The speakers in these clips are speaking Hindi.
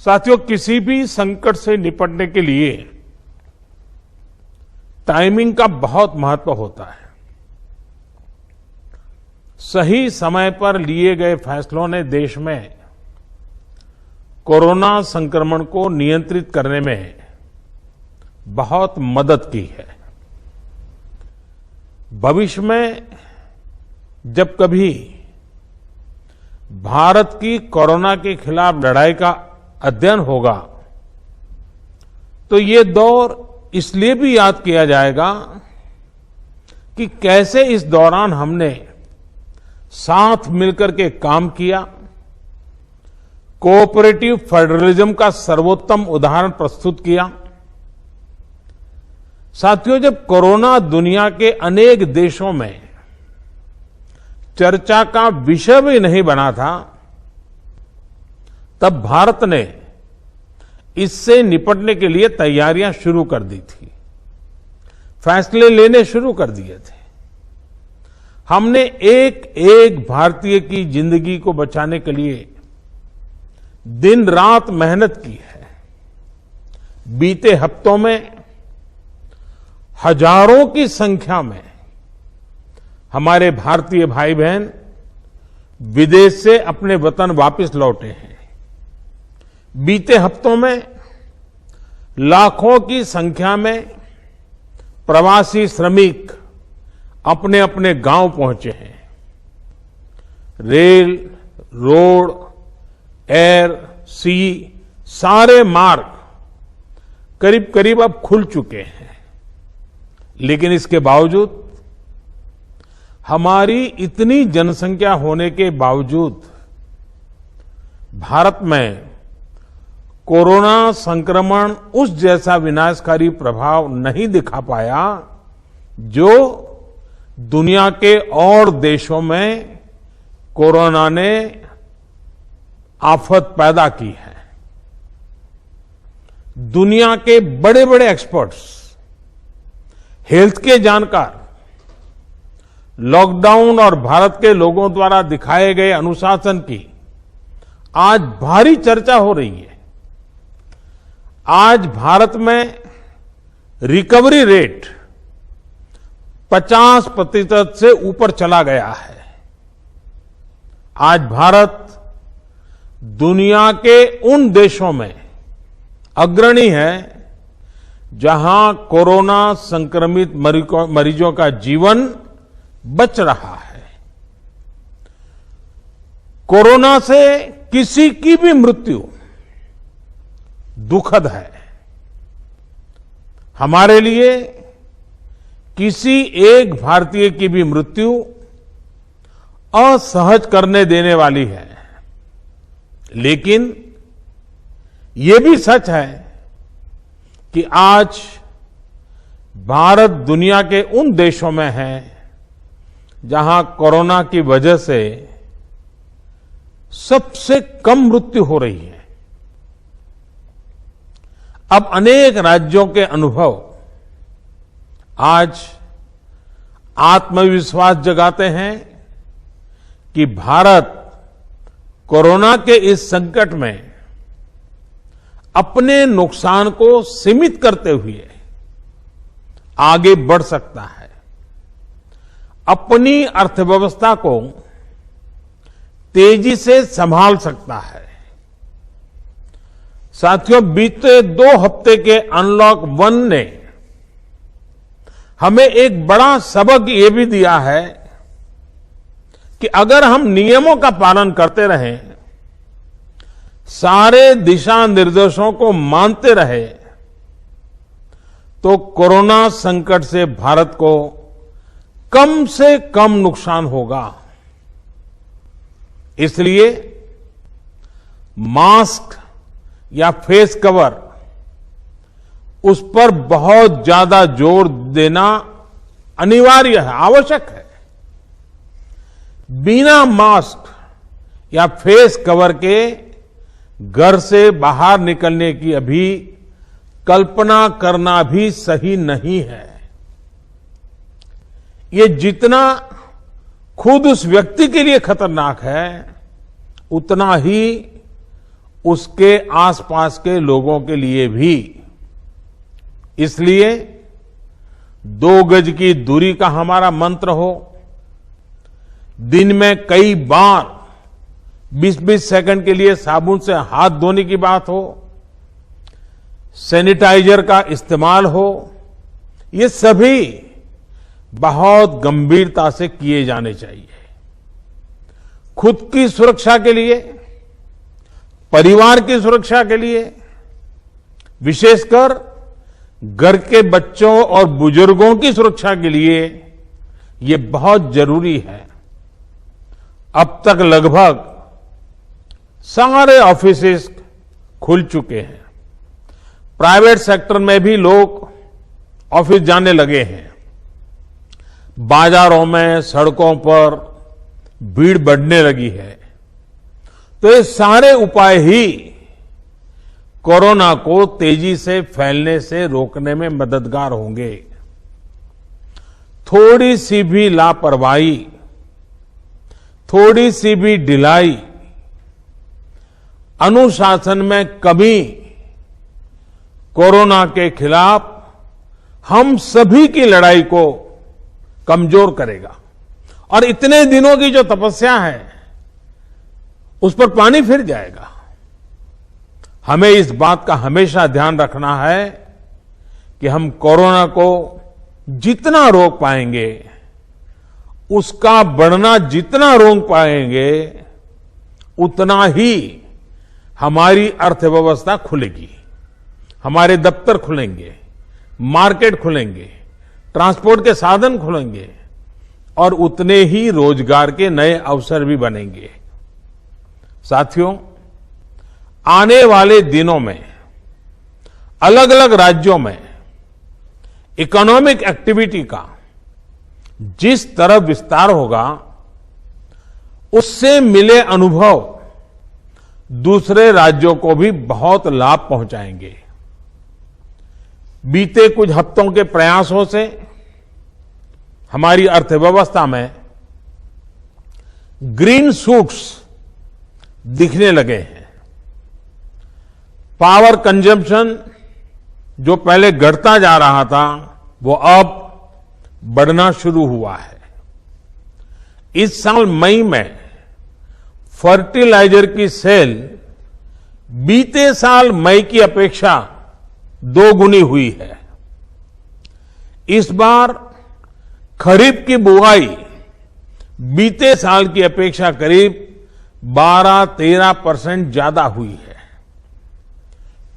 साथियों, किसी भी संकट से निपटने के लिए टाइमिंग का बहुत महत्व होता है। सही समय पर लिए गए फैसलों ने देश में कोरोना संक्रमण को नियंत्रित करने में बहुत मदद की है। भविष्य में जब कभी भारत की कोरोना के खिलाफ लड़ाई का अध्ययन होगा तो ये दौर इसलिए भी याद किया जाएगा कि कैसे इस दौरान हमने साथ मिलकर के काम किया, कोऑपरेटिव फेडरलिज्म का सर्वोत्तम उदाहरण प्रस्तुत किया। साथियों, जब कोरोना दुनिया के अनेक देशों में चर्चा का विषय भी नहीं बना था, तब भारत ने इससे निपटने के लिए तैयारियां शुरू कर दी थी, फैसले लेने शुरू कर दिए थे। हमने एक एक भारतीय की जिंदगी को बचाने के लिए दिन रात मेहनत की है। बीते हफ्तों में हजारों की संख्या में हमारे भारतीय भाई बहन विदेश से अपने वतन वापस लौटे हैं। बीते हफ्तों में लाखों की संख्या में प्रवासी श्रमिक अपने अपने गांव पहुंचे हैं। रेल, रोड, एयर, सी सारे मार्ग करीब करीब अब खुल चुके हैं। लेकिन इसके बावजूद हमारी इतनी जनसंख्या होने के बावजूद भारत में कोरोना संक्रमण उस जैसा विनाशकारी प्रभाव नहीं दिखा पाया जो दुनिया के और देशों में कोरोना ने आफत पैदा की है। दुनिया के बड़े बड़े एक्सपर्ट्स, हेल्थ के जानकार लॉकडाउन और भारत के लोगों द्वारा दिखाए गए अनुशासन की आज भारी चर्चा हो रही है। आज भारत में रिकवरी रेट 50% से ऊपर चला गया है। आज भारत दुनिया के उन देशों में अग्रणी है जहां कोरोना संक्रमित मरीजों का जीवन बच रहा है। कोरोना से किसी की भी मृत्यु दुखद है। हमारे लिए किसी एक भारतीय की भी मृत्यु असहज करने देने वाली है। लेकिन ये भी सच है कि आज भारत दुनिया के उन देशों में है जहां कोरोना की वजह से सबसे कम मृत्यु हो रही है। अब अनेक राज्यों के अनुभव आज आत्मविश्वास जगाते हैं कि भारत कोरोना के इस संकट में अपने नुकसान को सीमित करते हुए आगे बढ़ सकता है, अपनी अर्थव्यवस्था को तेजी से संभाल सकता है। साथियों, बीते 2 हफ्ते के अनलॉक 1 ने हमें एक बड़ा सबक ये भी दिया है कि अगर हम नियमों का पालन करते रहें, सारे दिशा निर्देशों को मानते रहे, तो कोरोना संकट से भारत को कम से कम नुकसान होगा। इसलिए मास्क या फेस कवर, उस पर बहुत ज्यादा जोर देना अनिवार्य है, आवश्यक है। बिना मास्क या फेस कवर के घर से बाहर निकलने की अभी कल्पना करना भी सही नहीं है। ये जितना खुद उस व्यक्ति के लिए खतरनाक है, उतना ही उसके आसपास के लोगों के लिए भी। इसलिए 2 गज की दूरी का हमारा मंत्र हो, दिन में कई बार 20-20 सेकंड के लिए साबुन से हाथ धोने की बात हो, सैनिटाइजर का इस्तेमाल हो, ये सभी बहुत गंभीरता से किए जाने चाहिए। खुद की सुरक्षा के लिए, परिवार की सुरक्षा के लिए, विशेषकर घर के बच्चों और बुजुर्गों की सुरक्षा के लिए ये बहुत जरूरी है। अब तक लगभग सारे ऑफिसेस खुल चुके हैं। प्राइवेट सेक्टर में भी लोग ऑफिस जाने लगे हैं। बाजारों में, सड़कों पर भीड़ बढ़ने लगी है। तो ये सारे उपाय ही कोरोना को तेजी से फैलने से रोकने में मददगार होंगे। थोड़ी सी भी लापरवाही, थोड़ी सी भी ढिलाई, अनुशासन में कमी कोरोना के खिलाफ हम सभी की लड़ाई को कमजोर करेगा। और इतने दिनों की जो तपस्या है उस पर पानी फिर जाएगा। हमें इस बात का हमेशा ध्यान रखना है कि हम कोरोना को जितना रोक पाएंगे, उसका बढ़ना जितना रोक पाएंगे, उतना ही हमारी अर्थव्यवस्था खुलेगी, हमारे दफ्तर खुलेंगे, मार्केट खुलेंगे, ट्रांसपोर्ट के साधन खुलेंगे और उतने ही रोजगार के नए अवसर भी बनेंगे। साथियों, आने वाले दिनों में अलग अलग राज्यों में इकोनॉमिक एक्टिविटी का जिस तरह विस्तार होगा, उससे मिले अनुभव दूसरे राज्यों को भी बहुत लाभ पहुंचाएंगे। बीते कुछ हफ्तों के प्रयासों से हमारी अर्थव्यवस्था में ग्रीन शूट्स दिखने लगे हैं। पावर कंजम्पशन जो पहले घटता जा रहा था, वो अब बढ़ना शुरू हुआ है। इस साल मई में फर्टिलाइजर की सेल बीते साल मई की अपेक्षा 2 गुनी हुई है। इस बार खरीफ की बुआई बीते साल की अपेक्षा करीब 12-13% ज्यादा हुई है।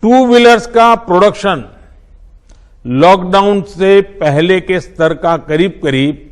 2 व्हीलर्स का प्रोडक्शन लॉकडाउन से पहले के स्तर का करीब करीब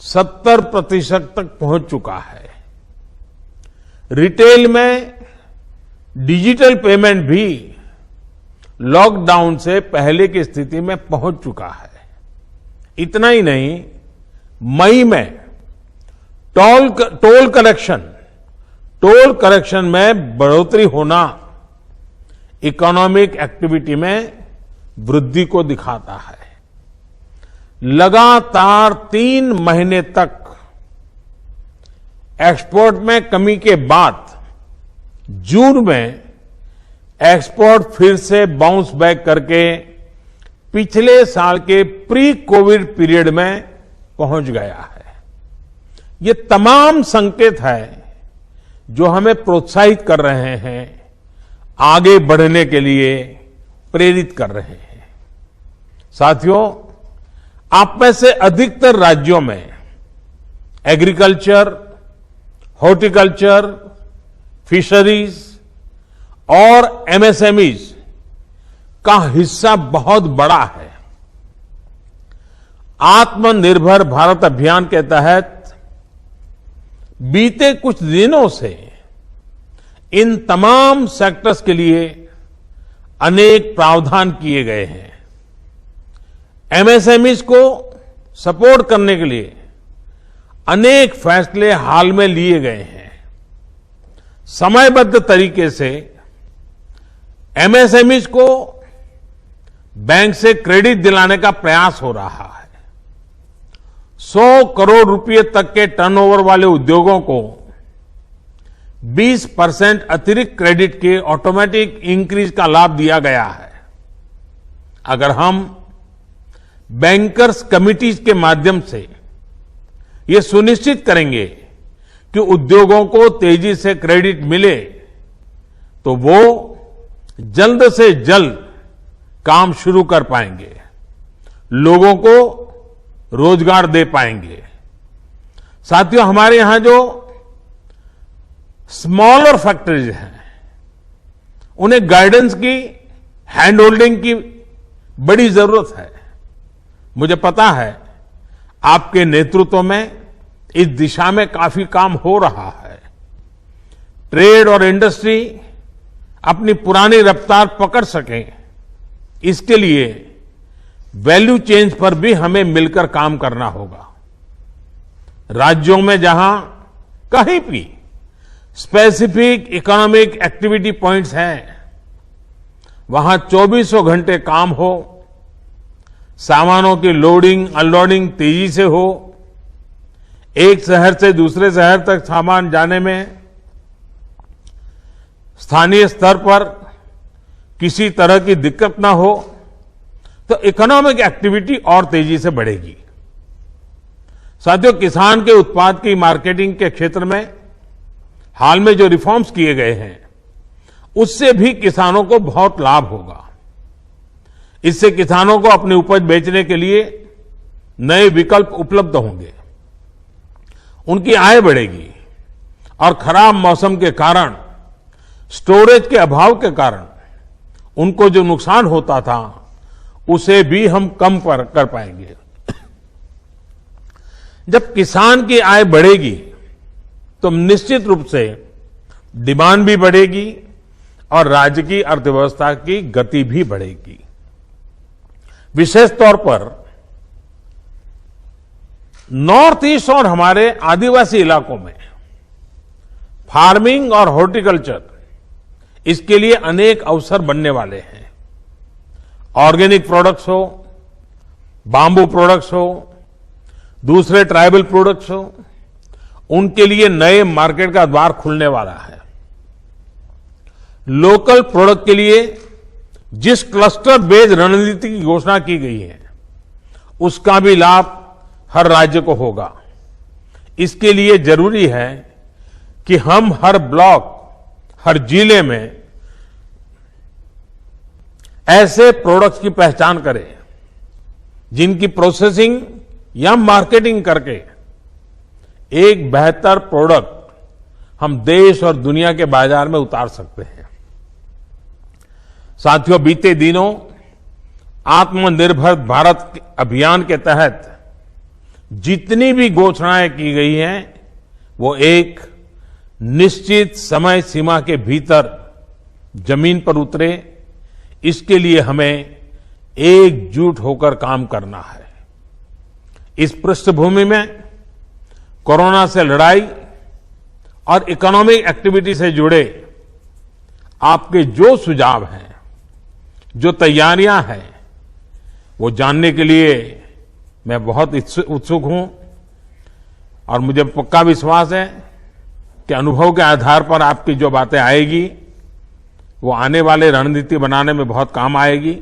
70% तक पहुंच चुका है। रिटेल में डिजिटल पेमेंट भी लॉकडाउन से पहले की स्थिति में पहुंच चुका है। इतना ही नहीं, मई में टोल कलेक्शन में बढ़ोतरी होना इकोनॉमिक एक्टिविटी में वृद्धि को दिखाता है। लगातार 3 महीने तक एक्सपोर्ट में कमी के बाद जून में एक्सपोर्ट फिर से बाउंस बैक करके पिछले साल के प्री कोविड पीरियड में पहुंच गया है। ये तमाम संकेत है जो हमें प्रोत्साहित कर रहे हैं, आगे बढ़ने के लिए प्रेरित कर रहे हैं। साथियों, आप में से अधिकतर राज्यों में एग्रीकल्चर, हॉर्टिकल्चर, फिशरीज और एमएसएमईज का हिस्सा बहुत बड़ा है। आत्मनिर्भर भारत अभियान के तहत बीते कुछ दिनों से इन तमाम सेक्टर्स के लिए अनेक प्रावधान किए गए हैं। एमएसएमईज को सपोर्ट करने के लिए अनेक फैसले हाल में लिए गए हैं। समयबद्ध तरीके से एमएसएमईज को बैंक से क्रेडिट दिलाने का प्रयास हो रहा है। 100 करोड़ रुपए तक के टर्नओवर वाले उद्योगों को 20% अतिरिक्त क्रेडिट के ऑटोमेटिक इंक्रीज का लाभ दिया गया है। अगर हम बैंकर्स कमिटीज के माध्यम से ये सुनिश्चित करेंगे कि उद्योगों को तेजी से क्रेडिट मिले तो वो जल्द से जल्द काम शुरू कर पाएंगे, लोगों को रोजगार दे पाएंगे। साथियों, हमारे यहां जो स्मॉलर फैक्ट्रीज हैं, उन्हें गाइडेंस की, हैंड होल्डिंग की बड़ी जरूरत है। मुझे पता है आपके नेतृत्व में इस दिशा में काफी काम हो रहा है। ट्रेड और इंडस्ट्री अपनी पुरानी रफ्तार पकड़ सकें, इसके लिए वैल्यू चेन्स पर भी हमें मिलकर काम करना होगा। राज्यों में जहां कहीं भी स्पेसिफिक इकोनॉमिक एक्टिविटी पॉइंट्स हैं, वहां 24 घंटे काम हो, सामानों की लोडिंग अनलोडिंग तेजी से हो, एक शहर से दूसरे शहर तक सामान जाने में स्थानीय स्तर पर किसी तरह की दिक्कत ना हो, तो इकोनॉमिक एक्टिविटी और तेजी से बढ़ेगी। साथियों, किसान के उत्पाद की मार्केटिंग के क्षेत्र में हाल में जो रिफॉर्म्स किए गए हैं, उससे भी किसानों को बहुत लाभ होगा। इससे किसानों को अपनी उपज बेचने के लिए नए विकल्प उपलब्ध होंगे, उनकी आय बढ़ेगी और खराब मौसम के कारण, स्टोरेज के अभाव के कारण उनको जो नुकसान होता था, उसे भी हम कम कर पाएंगे। जब किसान की आय बढ़ेगी तो निश्चित रूप से डिमांड भी बढ़ेगी और राज्य की अर्थव्यवस्था की गति भी बढ़ेगी। विशेष तौर पर नॉर्थ ईस्ट और हमारे आदिवासी इलाकों में फार्मिंग और हॉर्टिकल्चर, इसके लिए अनेक अवसर बनने वाले हैं। ऑर्गेनिक प्रोडक्ट्स हो, बांबू प्रोडक्ट्स हो, दूसरे ट्राइबल प्रोडक्ट्स हो, उनके लिए नए मार्केट का द्वार खुलने वाला है। लोकल प्रोडक्ट के लिए जिस क्लस्टर बेस्ड रणनीति की घोषणा की गई है, उसका भी लाभ हर राज्य को होगा। इसके लिए जरूरी है कि हम हर ब्लॉक, हर जिले में ऐसे प्रोडक्ट्स की पहचान करें जिनकी प्रोसेसिंग या मार्केटिंग करके एक बेहतर प्रोडक्ट हम देश और दुनिया के बाजार में उतार सकते हैं। साथियों, बीते दिनों आत्मनिर्भर भारत अभियान के तहत जितनी भी घोषणाएं की गई हैं, वो एक निश्चित समय सीमा के भीतर जमीन पर उतरे, इसके लिए हमें एकजुट होकर काम करना है। इस पृष्ठभूमि में कोरोना से लड़ाई और इकोनॉमिक एक्टिविटी से जुड़े आपके जो सुझाव हैं, जो तैयारियां हैं, वो जानने के लिए मैं बहुत उत्सुक हूं और मुझे पक्का विश्वास है कि अनुभव के आधार पर आपकी जो बातें आएगी, वो आने वाले रणनीति बनाने में बहुत काम आएगी।